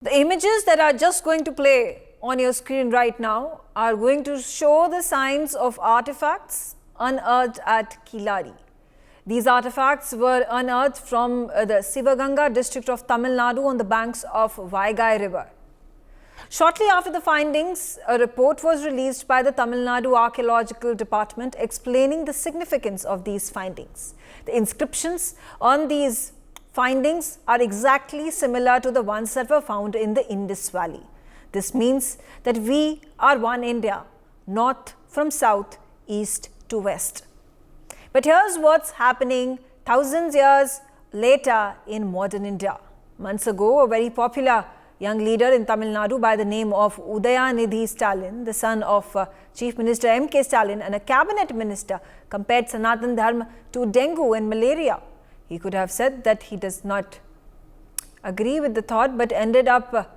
The images that are just going to play on your screen right now are going to show the signs of artifacts unearthed at Kilari. These artifacts were unearthed from the Sivaganga district of Tamil Nadu on the banks of Vaigai River. Shortly after the findings, a report was released by the Tamil Nadu Archaeological Department explaining the significance of these findings. The inscriptions on these findings are exactly similar to the ones that were found in the Indus Valley. This means that we are one India, north from south, east to west. But here's what's happening thousands years later in modern India. Months ago, a very popular young leader in Tamil Nadu by the name of Udayanidhi Stalin, the son of Chief Minister M.K. Stalin and a cabinet minister, compared Sanatan Dharma to dengue and malaria. He could have said that he does not agree with the thought, but ended up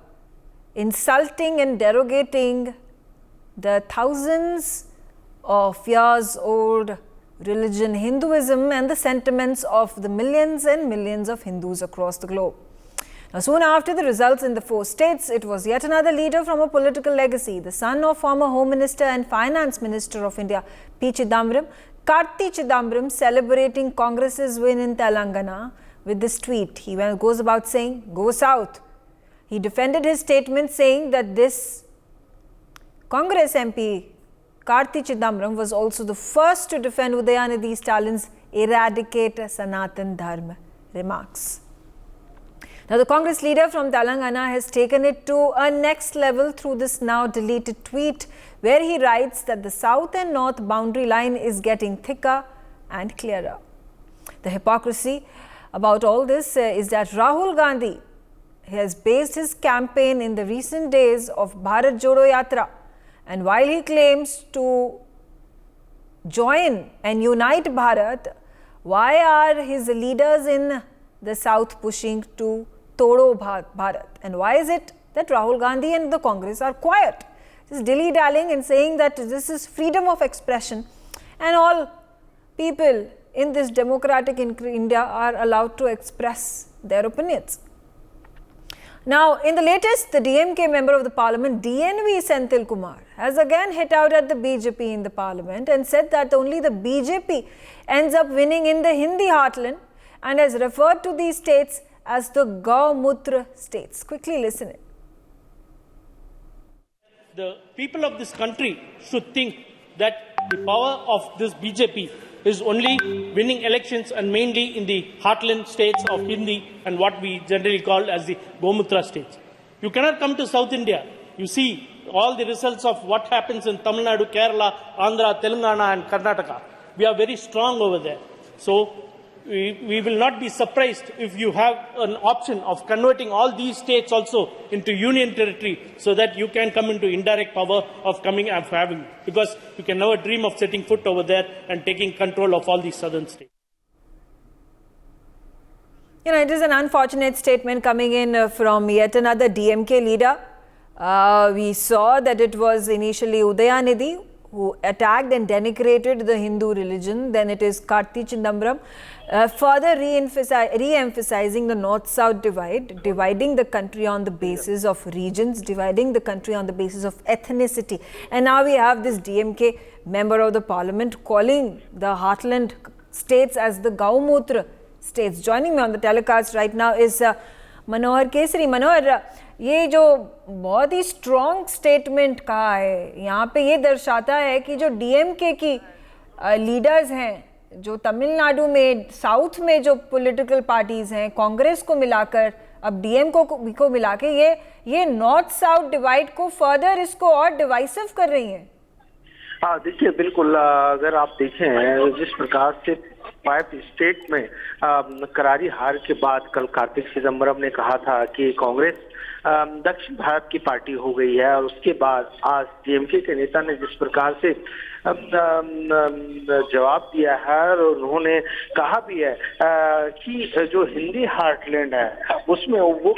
insulting and derogating the thousands of years old religion Hinduism and the sentiments of the millions and millions of Hindus across the globe. Now, soon after the results in the 4 states, it was yet another leader from a political legacy, the son of former Home Minister and Finance Minister of India, P. Chidambaram, Karti Chidambaram, celebrating Congress's win in Telangana with this tweet. He goes about saying, "Go South." He defended his statement saying that this Congress MP, Karti Chidambaram, was also the first to defend Udayanidhi Stalin's eradicate Sanatan Dharma remarks. Now, the Congress leader from Telangana has taken it to a next level through this now deleted tweet, where he writes that the south and north boundary line is getting thicker and clearer. The hypocrisy about all this is that Rahul Gandhi has based his campaign in the recent days of Bharat Jodo Yatra, and while he claims to join and unite Bharat, why are his leaders in the south pushing to Todo Bharat? And why is it that Rahul Gandhi and the Congress are quiet, just dilly-dallying and saying that this is freedom of expression and all people in this democratic India are allowed to express their opinions? Now, in the latest, the DMK member of the parliament, DNV Senthil Kumar, has again hit out at the BJP in the parliament and said that only the BJP ends up winning in the Hindi heartland, and has referred to these states as the Gaumutra states. Quickly listen it. The people of this country should think that the power of this BJP is only winning elections and mainly in the heartland states of Hindi and what we generally call as the Gaumutra states. You cannot come to South India. You see all the results of what happens in Tamil Nadu, Kerala, Andhra, Telangana and Karnataka. We are very strong over there. So we will not be surprised if you have an option of converting all these states also into union territory so that you can come into indirect power of having, because you can never dream of setting foot over there and taking control of all these southern states. You know, it is an unfortunate statement coming in from yet another DMK leader. We saw that it was initially Udayanidhi who attacked and denigrated the Hindu religion. Then it is Karti Chidambaram, further re-emphasizing the north-south divide, dividing the country on the basis of regions, dividing the country on the basis of ethnicity. And now we have this DMK member of the parliament calling the heartland states as the Gaumutra states. Joining me on the telecast right now is मनोहर केसरी. मनोहर, ये जो बहुत ही strong statement कहा है, यहाँ पे ये दर्शाता है कि जो डीएमके की लीडर्स हैं, जो तमिलनाडु में साउथ में जो पॉलिटिकल पार्टीज हैं, कांग्रेस को मिलाकर अब डीएम को मिला के ये नॉर्थ साउथ डिवाइड को फर्दर इसको और डिवाइसिव कर रही हैं. हाँ, देखिए, बिल्कुल. अगर आप देखें जिस प्रकार से 5 स्टेट में करारी हार के बाद कल कार्ति चिदम्बरम ने कहा था कि कांग्रेस दक्षिण भारत की पार्टी हो गई है, और उसके बाद आज डीएमके के नेता ने जिस प्रकार से जवाब दिया है और उन्होंने कहा भी है कि जो हिंदी हार्टलैंड है उसमें वो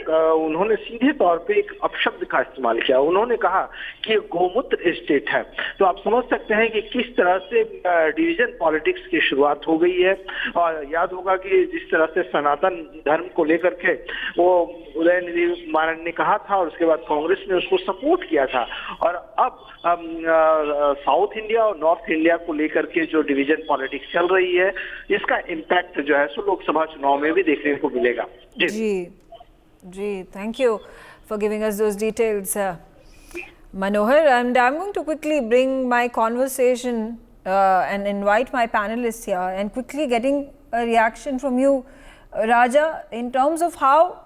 उन्होंने सीधे तौर पे एक अपशब्द का इस्तेमाल किया। उन्होंने कहा कि ये गोमूत्र स्टेट है। तो आप समझ सकते हैं कि किस तरह से डिवीजन पॉलिटिक्स की शुरुआत हो गई है। और याद होगा कि जिस तरह से सनातन धर्म को लेकर के वो उदयनिधि मारन ने कहा था और उसके बाद कांग्रेस ने उसको सपोर्ट किया था। और अब साउथ इंडिया और नॉर्थ इंडिया को लेकर के जो डिवीजन पॉलिटिक्स चल रही है इसका इम्पैक्ट जो है सो लोकसभा चुनाव में भी देखने को मिलेगा। जी, thank you for giving us those details, Manohar. And I'm going to quickly bring my conversation and invite my panelists here and quickly getting a reaction from you, Raja, in terms of how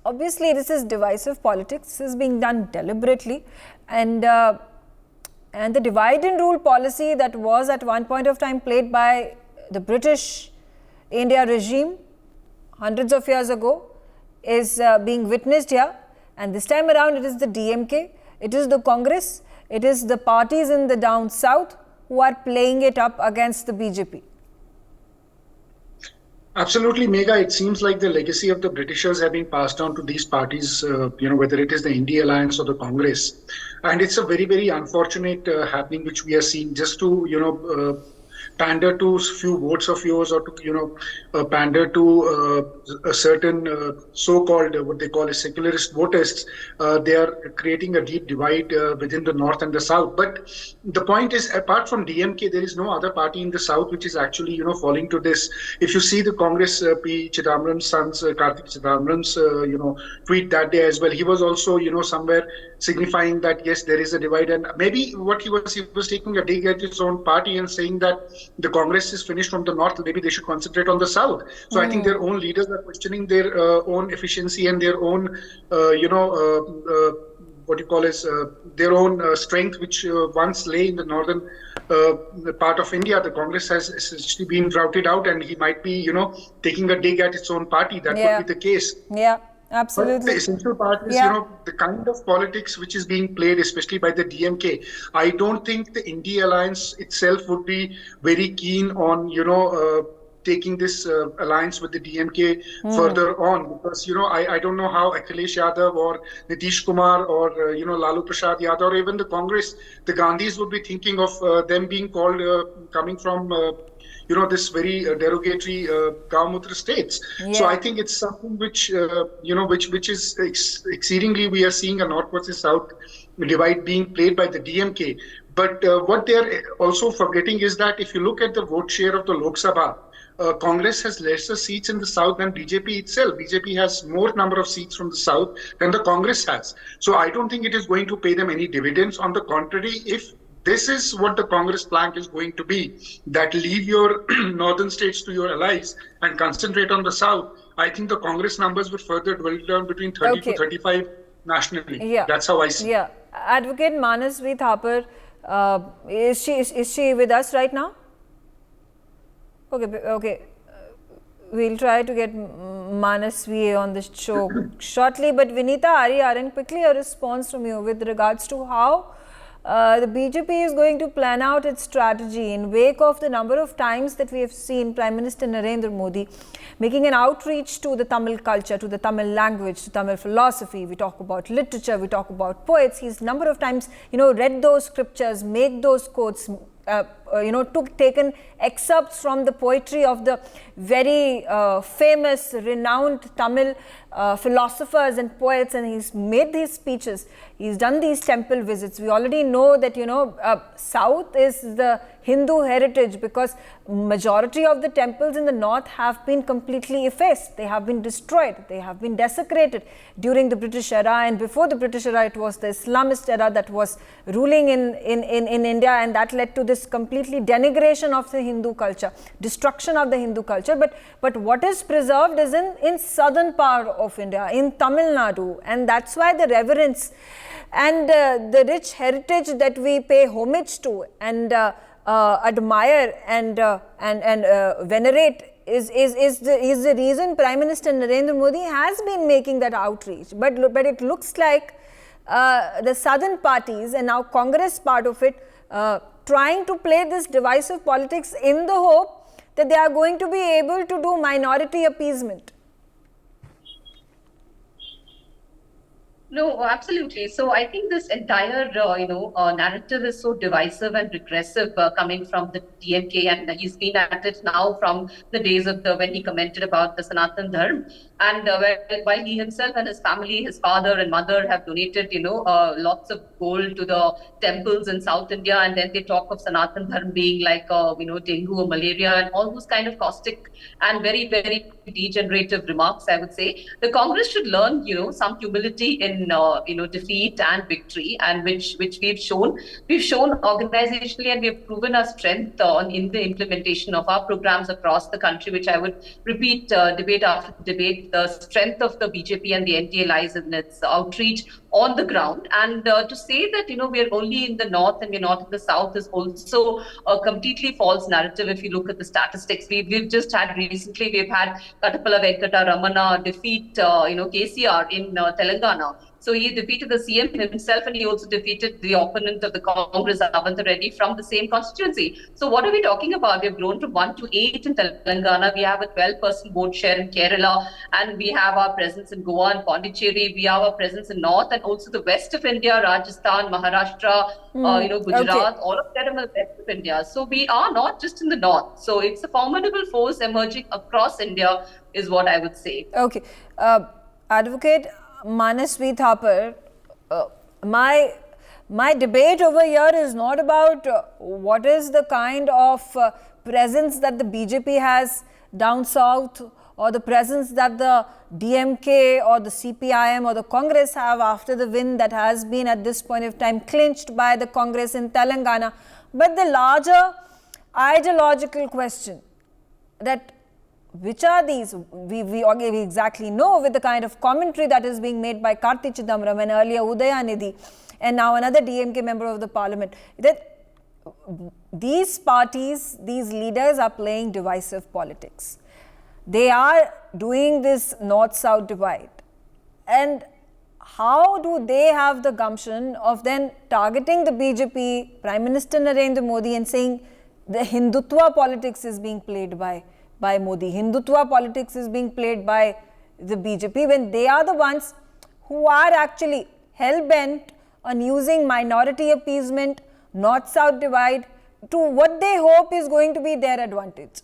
obviously this is divisive politics. This is being done deliberately, and the divide and rule policy that was at one point of time played by the British India regime hundreds of years ago is being witnessed here. And this time around it is the DMK, it is the Congress, it is the parties in the down south who are playing it up against the BJP. Absolutely, Megha. It seems like the legacy of the Britishers have been passed on to these parties, whether it is the India Alliance or the Congress. And it's a very, very unfortunate happening which we are seeing just to, pander to a few votes of yours or to, pander to a certain so-called, what they call as secularist voters. They are creating a deep divide within the north and the south. But the point is, apart from DMK, there is no other party in the south which is actually, falling to this. If you see the Congress, P. Chidambaram's son's, Kartik Chidambaram's, tweet that day as well, he was also, somewhere signifying that, yes, there is a divide. And maybe what he was taking a dig at his own party and saying that the Congress is finished from the north, maybe they should concentrate on the south. So I think their own leaders are questioning their own efficiency and their own, their own strength, which once lay in the northern part of India. The Congress has essentially been routed out, and he might be, taking a dig at its own party. That could be the case. Yeah. Absolutely. But the essential part is, the kind of politics which is being played, especially by the DMK. I don't think the India Alliance itself would be very keen on, taking this alliance with the DMK further on, because, I don't know how Akhilesh Yadav or Nitish Kumar or, Lalu Prasad Yadav or even the Congress, the Gandhis would be thinking of them being called, coming from this very derogatory Gaumutra states. So I think it's something which, which is exceedingly, we are seeing a north versus south divide being played by the DMK. But what they're also forgetting is that if you look at the vote share of the Lok Sabha, Congress has lesser seats in the south than BJP itself. BJP has more number of seats from the south than the Congress has. So I don't think it is going to pay them any dividends. On the contrary, if this is what the Congress plank is going to be, that leave your northern states to your allies and concentrate on the south, I think the Congress numbers will further dwindle down between 30 to 35 nationally. Yeah. That's how I see it. Yeah. Advocate Manasvi Thapar, is she with us right now? Okay. We'll try to get Manasvi on the show shortly. But Vinita Ariyaran, quickly a response from you with regards to how the BJP is going to plan out its strategy in wake of the number of times that we have seen Prime Minister Narendra Modi making an outreach to the Tamil culture, to the Tamil language, to Tamil philosophy. We talk about literature, we talk about poets. He's number of times, read those scriptures, made those quotes, taken excerpts from the poetry of the very famous, renowned Tamil philosophers and poets, and he's made these speeches. He's done these temple visits. We already know that, South is the Hindu heritage because majority of the temples in the north have been completely effaced. They have been destroyed. They have been desecrated during the British era, and before the British era, it was the Islamist era that was ruling in India, and that led to this completely denigration of the Hindu culture, destruction of the Hindu culture. But what is preserved is in southern part of India, in Tamil Nadu, and that's why the reverence and the rich heritage that we pay homage to and admire and venerate is the reason Prime Minister Narendra Modi has been making that outreach. But it looks like the southern parties and now Congress part of it trying to play this divisive politics in the hope that they are going to be able to do minority appeasement. No, absolutely. So I think this entire, narrative is so divisive and regressive coming from the DMK, and he's been at it now from the days of when he commented about the Sanatan Dharma, and while he himself and his family, his father and mother have donated, lots of gold to the temples in South India, and then they talk of Sanatan Dharma being like, dengue or malaria, and all those kind of caustic and very, very degenerative remarks, I would say. The Congress should learn, some humility in defeat and victory, and which we've shown organizationally, and we've proven our strength in the implementation of our programs across the country, which I would repeat debate after debate. The strength of the BJP and the NDA lies in its outreach on the ground, and to say that we're only in the north and we're not in the south is also a completely false narrative. If you look at the statistics, we've just had recently, we've had Katapala Venkata Ramana defeat KCR in Telangana. So he defeated the CM himself, and he also defeated the opponent of the Congress, Avantha Reddy, from the same constituency. So what are we talking about? We've grown from 1 to 8 in Telangana. We have a 12% vote share in Kerala, and we have our presence in Goa and Pondicherry. We have our presence in North and also the west of India, Rajasthan, Maharashtra, Gujarat, okay. All of them are the west of India. So we are not just in the north. So it's a formidable force emerging across India, is what I would say. Okay. Advocate Manasvi Thapar, my debate over here is not about what is the kind of presence that the BJP has down south, or the presence that the DMK or the CPIM or the Congress have after the win that has been at this point of time clinched by the Congress in Telangana, but the larger ideological question that which are these? We exactly know with the kind of commentary that is being made by Karti Chidambaram and earlier Udayanidhi and now another DMK member of the parliament, that these parties, these leaders are playing divisive politics. They are doing this north-south divide. And how do they have the gumption of then targeting the BJP, Prime Minister Narendra Modi, and saying the Hindutva politics is being played by Modi. Hindutva politics is being played by the BJP, when they are the ones who are actually hell-bent on using minority appeasement, north-south divide to what they hope is going to be their advantage.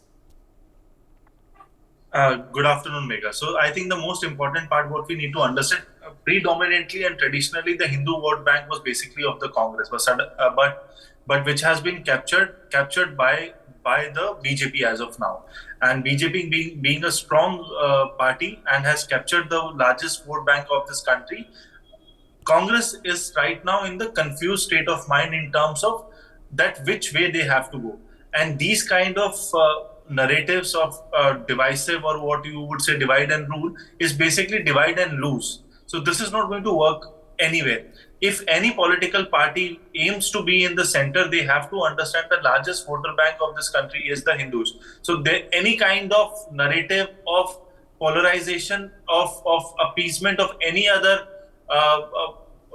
Good afternoon, Megha. So I think the most important part, what we need to understand, predominantly and traditionally, the Hindu vote bank was basically of the Congress, but which has been captured by the BJP as of now. And BJP being a strong party and has captured the largest vote bank of this country, Congress is right now in the confused state of mind in terms of that which way they have to go. And these kind of narratives of divisive, or what you would say divide and rule, is basically divide and lose. So this is not going to work anywhere. If any political party aims to be in the center, they have to understand the largest voter bank of this country is the Hindus. So any kind of narrative of polarization, of appeasement of any other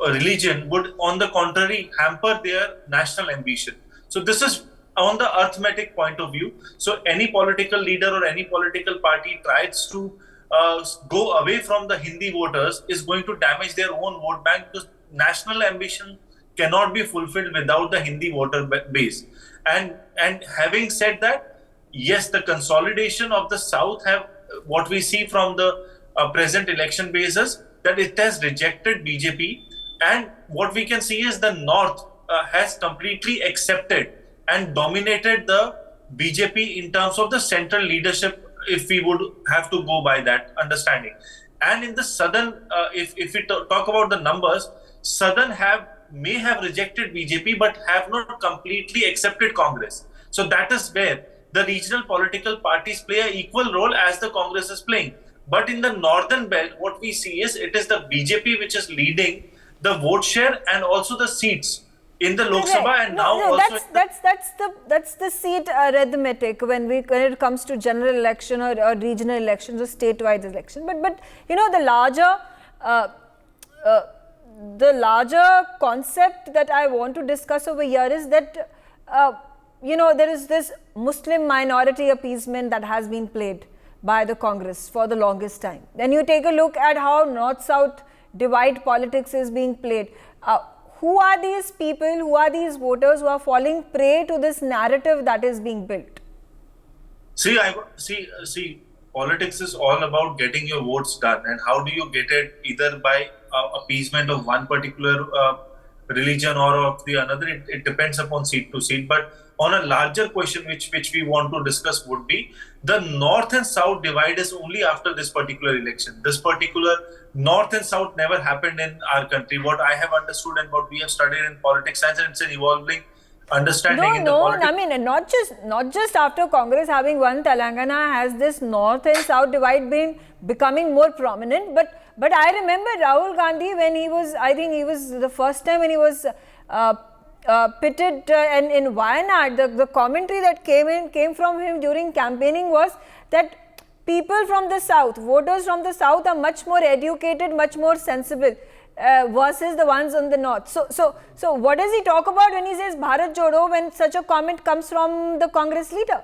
religion would, on the contrary, hamper their national ambition. So this is on the arithmetic point of view. So any political leader or any political party tries to go away from the Hindi voters is going to damage their own vote bank, because national ambition cannot be fulfilled without the Hindi voter base. And having said that, yes, the consolidation of the South have, what we see from the present election basis, that it has rejected BJP, and what we can see is the North has completely accepted and dominated the BJP in terms of the central leadership, if we would have to go by that understanding. And in the Southern, if we talk about the numbers, Southern may have rejected BJP but have not completely accepted Congress. So that is where the regional political parties play an equal role as the Congress is playing. But in the northern belt, what we see is it is the BJP which is leading the vote share and also the seats in the Lok Sabha, and that's the seat arithmetic when it comes to general election or regional elections or statewide election. But the larger concept that I want to discuss over here is that there is this Muslim minority appeasement that has been played by the Congress for the longest time. Then you take a look at how North-South divide politics is being played. Who are these people, who are these voters who are falling prey to this narrative that is being built? See, politics is all about getting your votes done, and how do you get it? Either by appeasement of one particular religion or of the another. It depends upon seat to seat. But on a larger question, which we want to discuss, would be the North and South divide is only after this particular election. This particular North and South never happened in our country. What I have understood and what we have studied in politics science, and it's an evolving understanding in the politics. I mean, not just after Congress having won Telangana has this North and South divide been becoming more prominent. But I remember Rahul Gandhi when he was, I think he was the first time when he was pitted in Wayanad, the commentary that came from him during campaigning was that people from the South, voters from the South are much more educated, much more sensible versus the ones on the North. So what does he talk about when he says Bharat Jodo, when such a comment comes from the Congress leader?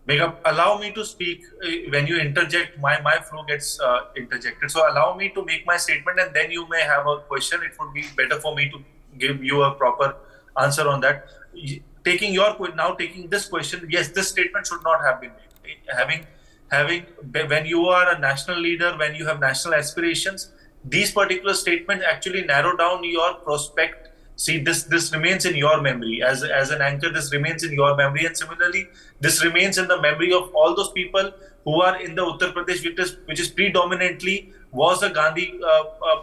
Megha, allow me to speak. When you interject, my flow gets interjected. So allow me to make my statement, and then you may have a question. It would be better for me to give you a proper answer on that. Taking this question, yes, this statement should not have been made. When you are a national leader, when you have national aspirations, these particular statements actually narrow down your prospect. See, this remains in your memory as an anchor. This remains in your memory, and similarly, this remains in the memory of all those people who are in the Uttar Pradesh, which is predominantly was a Gandhi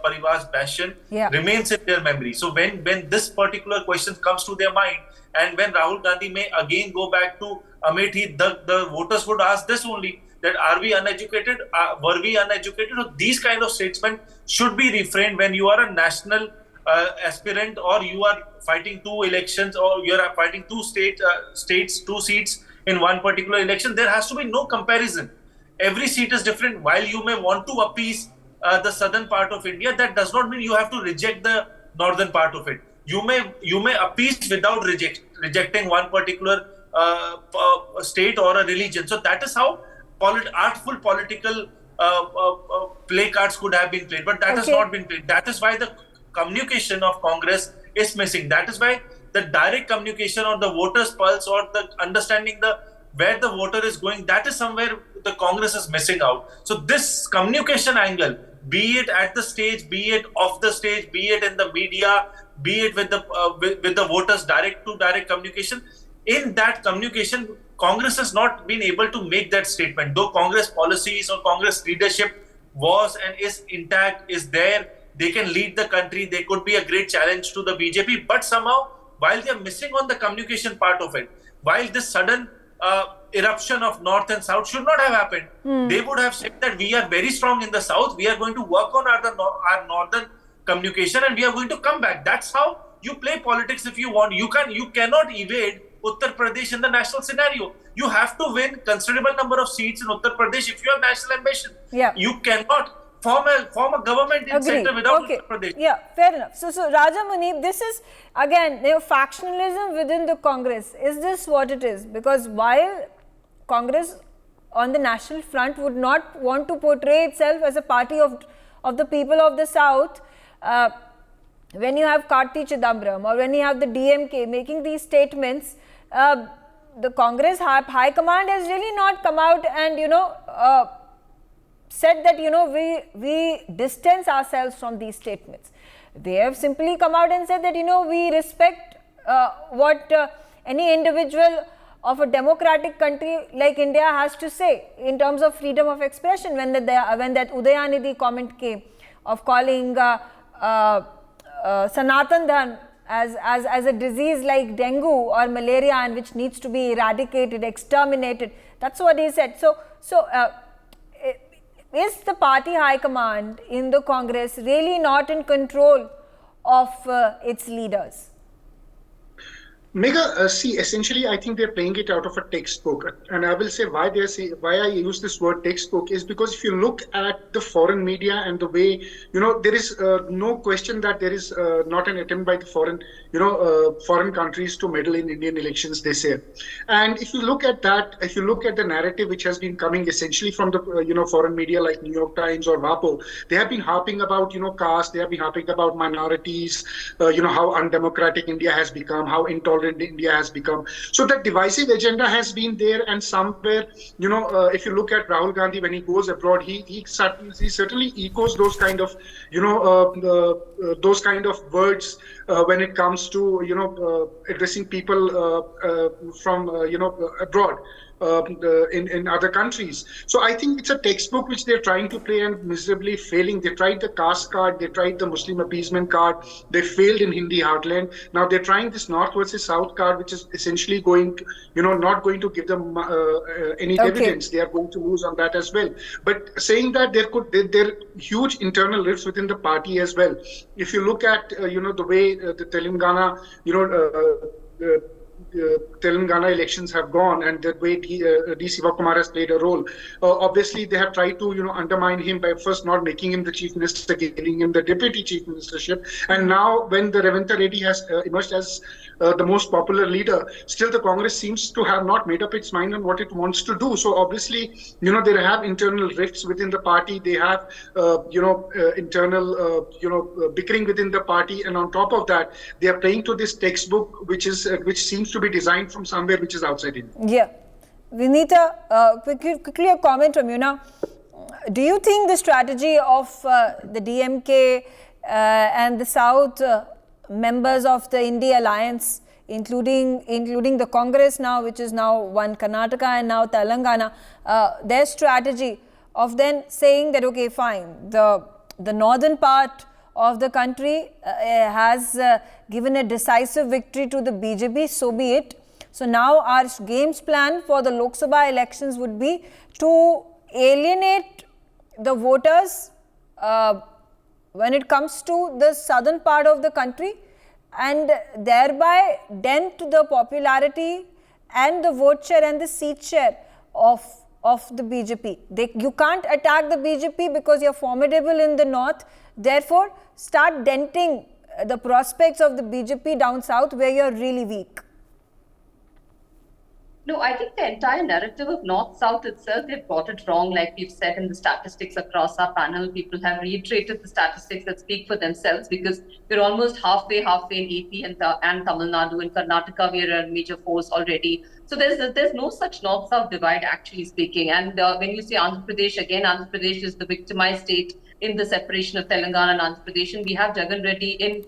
Parivar's bastion. Remains in their memory. So when this particular question comes to their mind, and when Rahul Gandhi may again go back to Amethi, the voters would ask this only, that are we uneducated? Were we uneducated? So these kind of statements should be refrained when you are a national aspirant, or you are fighting two elections, or you are fighting two states, two seats in one particular election. There has to be no comparison. Every seat is different. While you may want to appease the southern part of India, that does not mean you have to reject the northern part of it. You may appease without rejecting one particular state or a religion. So that is how artful political play cards could have been played, but that has not been played. That is why the communication of Congress is missing. That is why the direct communication or the voter's pulse, or the understanding where the voter is going, that is somewhere the Congress is missing out. So this communication angle, be it at the stage, be it off the stage, be it in the media, be it with the voters, direct to direct communication, in that communication, Congress has not been able to make that statement. Though Congress policies or Congress leadership was and is intact, is there, they can lead the country, they could be a great challenge to the BJP, but somehow, while they are missing on the communication part of it, while this sudden eruption of North and South should not have happened, they would have said that we are very strong in the South, we are going to work on our northern communication, and we are going to come back. That's how you play politics if you want. You cannot evade Uttar Pradesh in the national scenario. You have to win considerable number of seats in Uttar Pradesh if you have national ambition. You cannot form a government in center without Uttar Pradesh. Yeah, fair enough. So Raja Munib, this is again factionalism within the Congress. Is this what it is? Because while Congress on the national front would not want to portray itself as a party of the people of the South, when you have Karti Chidambaram or when you have the DMK making these statements, the Congress high command has really not come out and said that we distance ourselves from these statements. They have simply come out and said that we respect what any individual of a democratic country like India has to say in terms of freedom of expression. When that Udayanidhi comment came of calling Sanatan Dhan as a disease like dengue or malaria, and which needs to be eradicated, exterminated. That's what he said. So is the party high command in the Congress really not in control of its leaders? Mega, see, essentially, I think they're playing it out of a textbook, and I will say why I use this word textbook is because if you look at the foreign media and the way, there is no question that there is not an attempt by the foreign countries to meddle in Indian elections this year. And if you look at that, if you look at the narrative which has been coming essentially from the foreign media like New York Times or WAPO, they have been harping about caste, they have been harping about minorities, how undemocratic India has become, how intolerant India has become. So that divisive agenda has been there, and somewhere, if you look at Rahul Gandhi when he goes abroad, he certainly echoes those kind of, those kind of words when it comes to addressing people from abroad. In other countries. So I think it's a textbook which they're trying to play and miserably failing. They tried the caste card, they tried the Muslim appeasement card, they failed in Hindi heartland. Now they're trying this North versus South card, which is essentially going to, not going to give them any dividends. They are going to lose on that as well. But saying that there are huge internal rifts within the party as well. If you look at, the way the Telangana, Telangana elections have gone and the way D. Sivakumar has played a role. Obviously, they have tried to undermine him by first not making him the chief minister, giving him the deputy chief ministership. And now when the Revanta Reddy has emerged as the most popular leader, still the Congress seems to have not made up its mind on what it wants to do. So obviously, they have internal rifts within the party. They have, internal, bickering within the party. And on top of that, they are playing to this textbook, which seems to be designed from somewhere which is outside India. Yeah. Vinita, quickly a comment from you now. Do you think the strategy of the DMK and the South members of the India alliance, including the Congress now, which is now one Karnataka and now Telangana, their strategy of then saying that, okay, fine, the northern part of the country has given a decisive victory to the BJP, so be it. So now our games plan for the Lok Sabha elections would be to alienate the voters when it comes to the southern part of the country and thereby dent the popularity and the vote share and the seat share of the BJP. You can't attack the BJP because you're formidable in the north. Therefore, start denting the prospects of the BJP down south where you're really weak. No, I think the entire narrative of North-South itself, they've got it wrong. Like we've said in the statistics across our panel, people have reiterated the statistics that speak for themselves because we're almost halfway in AP and Tamil Nadu. In Karnataka, we're a major force already. So there's no such North-South divide, actually speaking. And when you say Andhra Pradesh, again, Andhra Pradesh is the victimized state in the separation of Telangana and Andhra Pradesh. And we have Jagan Reddy in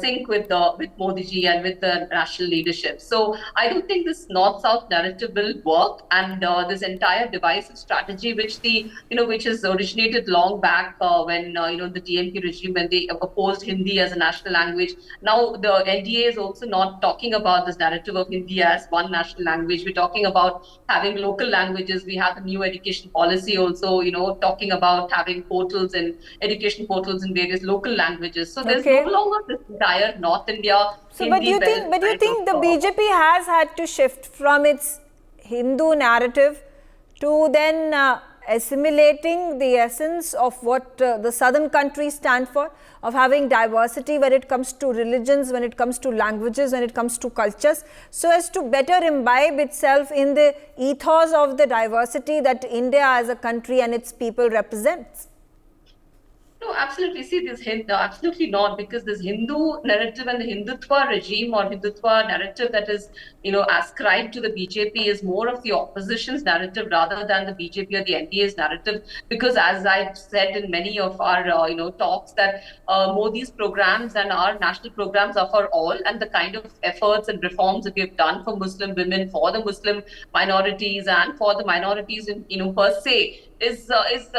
sync with Modi ji and with the national leadership. So I don't think this North-South narrative will work, and this entire divisive strategy, which has originated long back when the DMK regime, when they opposed Hindi as a national language. Now the NDA is also not talking about this narrative of Hindi as one national language. We're talking about having local languages. We have a new education policy also, talking about having portals and education portals in various local languages. So there's no longer this entire North India. So, but you think the BJP has had to shift from its Hindu narrative to then assimilating the essence of what the southern countries stand for, of having diversity when it comes to religions, when it comes to languages, when it comes to cultures, so as to better imbibe itself in the ethos of the diversity that India as a country and its people represents? No, absolutely. See, absolutely not, because this Hindu narrative and the Hindutva regime or Hindutva narrative that is, ascribed to the BJP is more of the opposition's narrative rather than the BJP or the NDA's narrative. Because as I've said in many of our, talks, that Modi's programs and our national programs are for all, and the kind of efforts and reforms that we have done for Muslim women, for the Muslim minorities, and for the minorities in, per se, is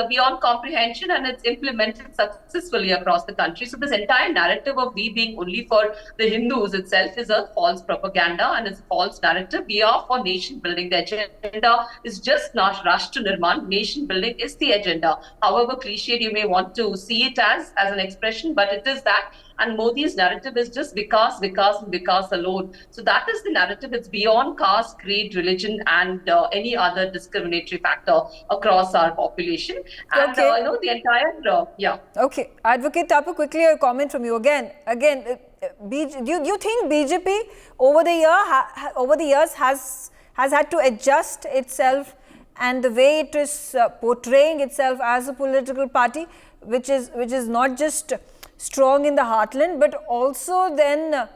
beyond comprehension, and it's implemented successfully across the country. So this entire narrative of we being only for the Hindus itself is a false propaganda and it's a false narrative. We are for nation building. The agenda is just not Rashtra Nirman. Nation building is the agenda. However cliched you may want to see it as an expression, but it is that. And Modi's narrative is just Vikas alone. So that is the narrative. It's beyond caste, creed, religion, and any other discriminatory factor across our population. And okay. The entire Okay, Advocate Thapar, quickly a comment from you again. Do you think BJP over the years has had to adjust itself and the way it is portraying itself as a political party, which is not just strong in the heartland, but also then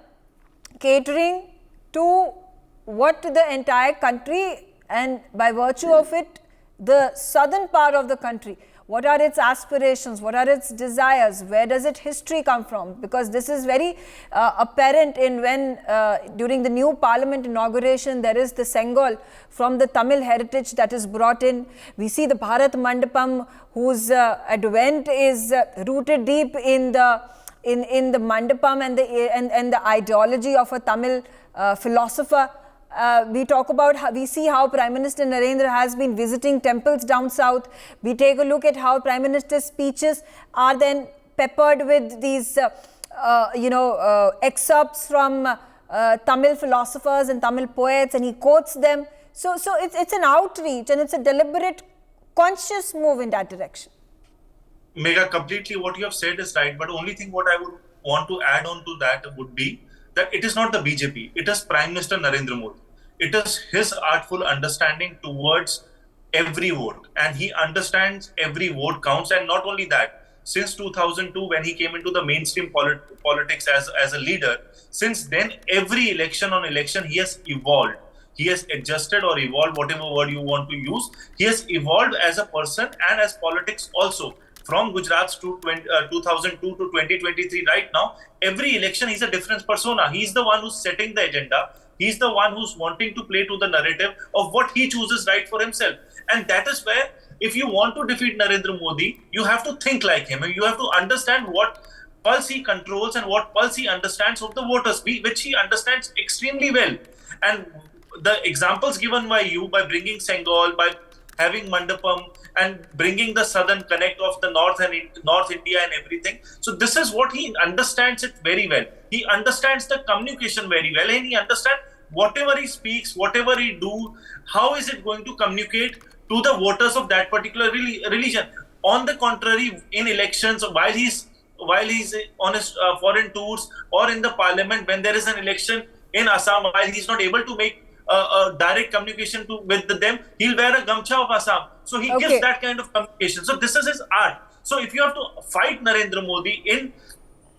catering to what the entire country, and by virtue of it, the southern part of the country, what are its aspirations, what are its desires, where does its history come from? Because this is very apparent in when during the new parliament inauguration there is the Sengol from the Tamil heritage that is brought in. We see the Bharat Mandapam, whose advent is rooted deep in the Mandapam and the ideology of a Tamil philosopher. We see how Prime Minister Narendra has been visiting temples down south. We take a look at how Prime Minister's speeches are then peppered with these, excerpts from Tamil philosophers and Tamil poets, and he quotes them. So it's an outreach and it's a deliberate, conscious move in that direction. Megha, completely what you have said is right, but only thing what I would want to add on to that would be that it is not the BJP, it is Prime Minister Narendra Modi. It is his artful understanding towards every vote, and he understands every vote counts. And not only that, since 2002 when he came into the mainstream politics as a leader, since then every election he has evolved. He has adjusted or evolved, whatever word you want to use. He has evolved as a person and as politics also. From Gujarat to 2002 to 2023 right now, every election he's a different persona. He's the one who's setting the agenda. He's the one who's wanting to play to the narrative of what he chooses right for himself. And that is where, if you want to defeat Narendra Modi, you have to think like him. You have to understand what pulse he controls and what pulse he understands of the voters, which he understands extremely well. And the examples given by you, by bringing Sengol, by having Mandapam, and bringing the southern connect of the North India and everything. So this is what he understands it very well. He understands the communication very well, and he understands whatever he speaks, whatever he do, how is it going to communicate to the voters of that particular religion. On the contrary, in elections, while he's on his foreign tours or in the parliament, when there is an election in Assam, while he's not able to make a direct communication with them, he'll wear a gamcha of Assam. So he gives that kind of communication. So this is his art. So if you have to fight Narendra Modi in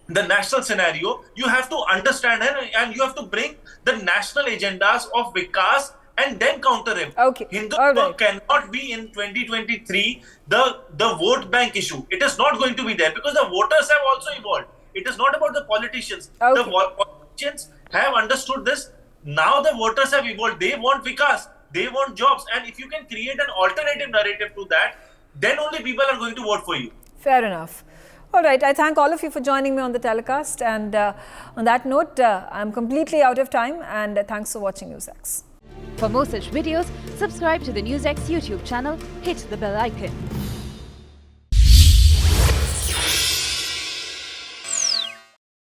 the national scenario, you have to understand him and you have to bring the national agendas of Vikas and then counter him. Hindutva cannot be in 2023 the vote bank issue. It is not going to be there because the voters have also evolved. It is not about the politicians. The politicians have understood this. Now the voters have evolved. They want Vikas. They want jobs. And if you can create an alternative narrative to that, then only people are going to vote for you. Fair enough. All right. I thank all of you for joining me on the telecast. And on that note, I'm completely out of time. And thanks for watching NewsX. For more such videos, subscribe to the NewsX YouTube channel, hit the bell icon.